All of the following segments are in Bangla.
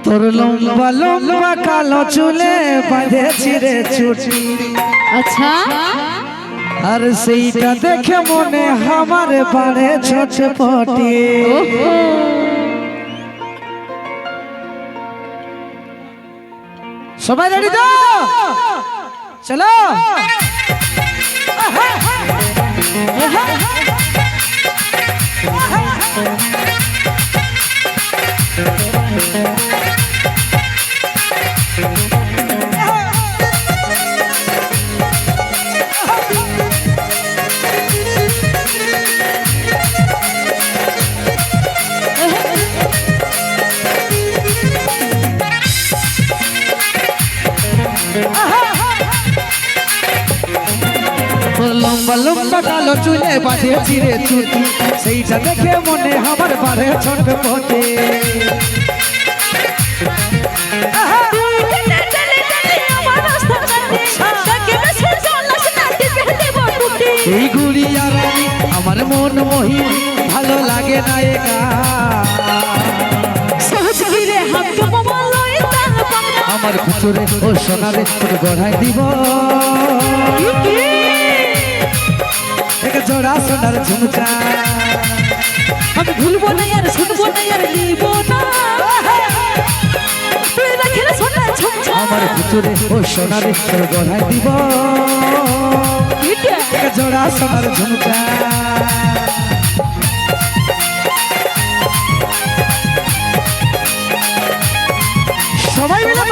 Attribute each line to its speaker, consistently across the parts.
Speaker 1: তোর লম্বা লম্বা কালো চুলে বাঁধেছি রে চুটি।
Speaker 2: আচ্ছা
Speaker 1: আর সেইটা দেখে মনে আমার বাড়ে ছটপটি। সবাই রেডি তো? চলো লম্বা লম্বা কালো চুলে বাঁধেছি রে চুটি, সেইটা দেখে মনে আমার বাড়ে ছটপটে। এই গুড়িয়া রানী আমার মন মোহিনী, ভালো লাগে না একা। আমার ভিতরে ও সোনারে তোর গড়াই দিব এক জোড়া সোনার ঝুমকা।
Speaker 2: আমি ভুলবো না আর শুনবো না আর নিব না, তুই রাখিলে সোনার ঝুমকা।
Speaker 1: আমার ভিতরে ও সোনারে তোর গড়াই দিব এক জোড়া সোনার ঝুমকা। সবাই মিলে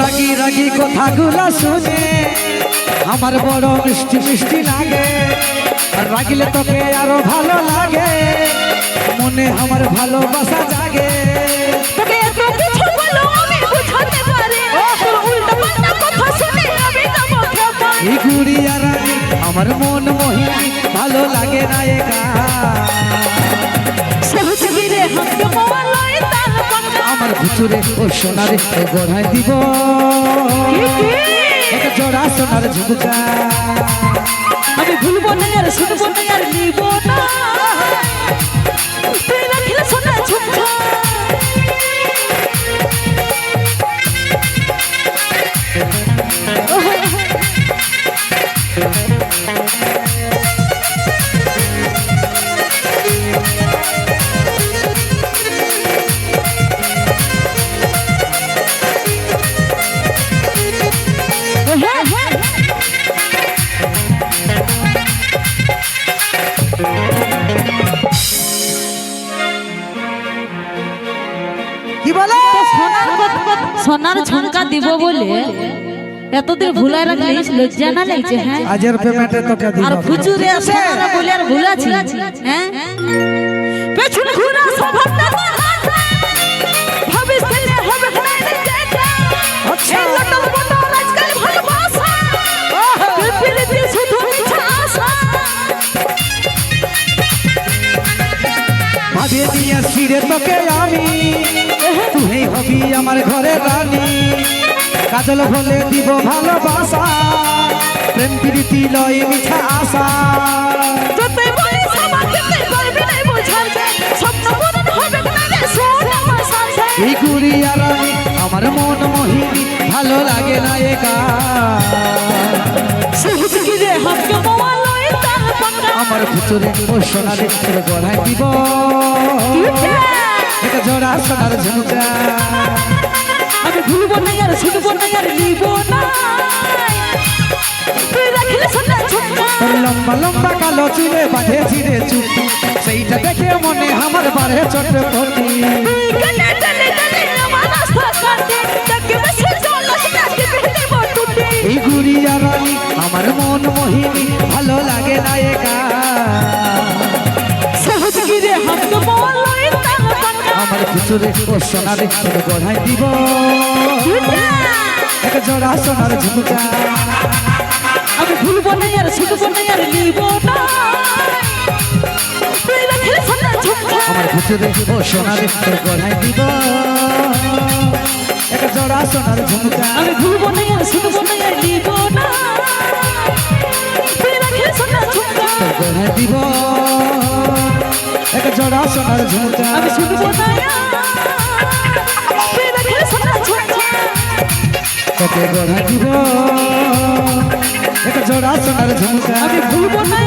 Speaker 1: রাগি রাগি কথাগুলো শুনে আমার বড় মিষ্টি মিষ্টি লাগে। আর রাগিলে তোকে আরো ভালো লাগে, মনে আমার ভালোবাসা জাগে।
Speaker 2: তোকে এত কিছু বলো আমি বুঝাতে পারি, তোর উল্টা পাল্টা কথা শুনে আমি না মুখে পাই।
Speaker 1: এই গুড়িয়া রানী আমার মন মোহিনী, ভালো লাগে না একা।
Speaker 2: সহজ গিরে হাতে মোবাইল তার পাঙ্গা।
Speaker 1: আমার ভিতরে ও সোনারে গড়াই দিব এক জোড়া সোনার ঝুমকা।
Speaker 2: আমি ভুলবো না আর শুনবো না আর নিব না, তুই রাখিলে সোনার ঝুমকা।
Speaker 1: কি বলে?
Speaker 2: সোনার ঝুমকা দিব বলে এতদিন ভুলাই রাখলিস, লজ্জা না লাগছে? হ্যাঁ
Speaker 1: আজের পেমেন্টে তোকে দিব।
Speaker 2: আর ফুচুরে সোনার বলে আর ভুলাছি? হ্যাঁ পেছনে ঘুরা স্বভাবটা তো ভাবিস দিলে হবে না যেটা।
Speaker 1: আচ্ছা
Speaker 2: এই লটল বটল আজকাল ভালোবাসা, প্রীতি শুধু মিছা আশা।
Speaker 1: ভাবে নিয়ে ছিড়ে তোকে আমি, তুই হবি আমার ঘরে রানী। কাজল বলে দিব ভালোবাসা, প্রেম প্রীতি লয় মিঠা আশা।
Speaker 2: যতই বলিস আমাকে তুই পারবি না বোঝার, স্বপ্ন পূরণ হবে না রে শোন আমার সাথে।
Speaker 1: এই গুড়িয়া রানী আমার মন মোহিনী, ভালো লাগে না একা।
Speaker 2: সহজ গিরে হাতে মোবাইল তার পাঙ্গা।
Speaker 1: আমার ভিতরে ও সোনারে তোর গড়াই দিব এক জোড়া সোনার ঝুমকা।
Speaker 2: আমি ভুলবো না আর শুনবো না আর নিব না, তুই রাখিলে সোনার ঝুমকা।
Speaker 1: তোর লম্বা লম্বা কালো চুলে বাঁধেছি রে চুটি, সেইটা দেখে মনে আমার বাড়ে ছটপটি।
Speaker 2: তুই কেটে টেনে টেনে আমার রাস্তা কাটে, তাকে বেশি চলাস না,
Speaker 1: ঘুচুরে ও সোনারে তোকে গড়াই দিব এক জোড়া সোনার ঝুমকা
Speaker 2: আমি ভুলবো না আর ছুটবো না আর নিব না তুই রাখিলে সোনা ঝুমকা
Speaker 1: আমার ঘুচুরে ও সোনারে তোকে গড়াই দিব এক জোড়া সোনার ঝুমকা
Speaker 2: আমি ভুলবো না আর ছুটবো না আর নিব না তুই রাখিলে সোনা ঝুমকা
Speaker 1: তোকে গড়াই দিব এক জোড়া সোনার ঝুমকা
Speaker 2: আমি ছুটবো না তুই রাখিলে সোনা ঝুমকা
Speaker 1: তোকে গড়াই দিব এক জোড়া সোনার ঝুমকা
Speaker 2: আমি ভুলবো না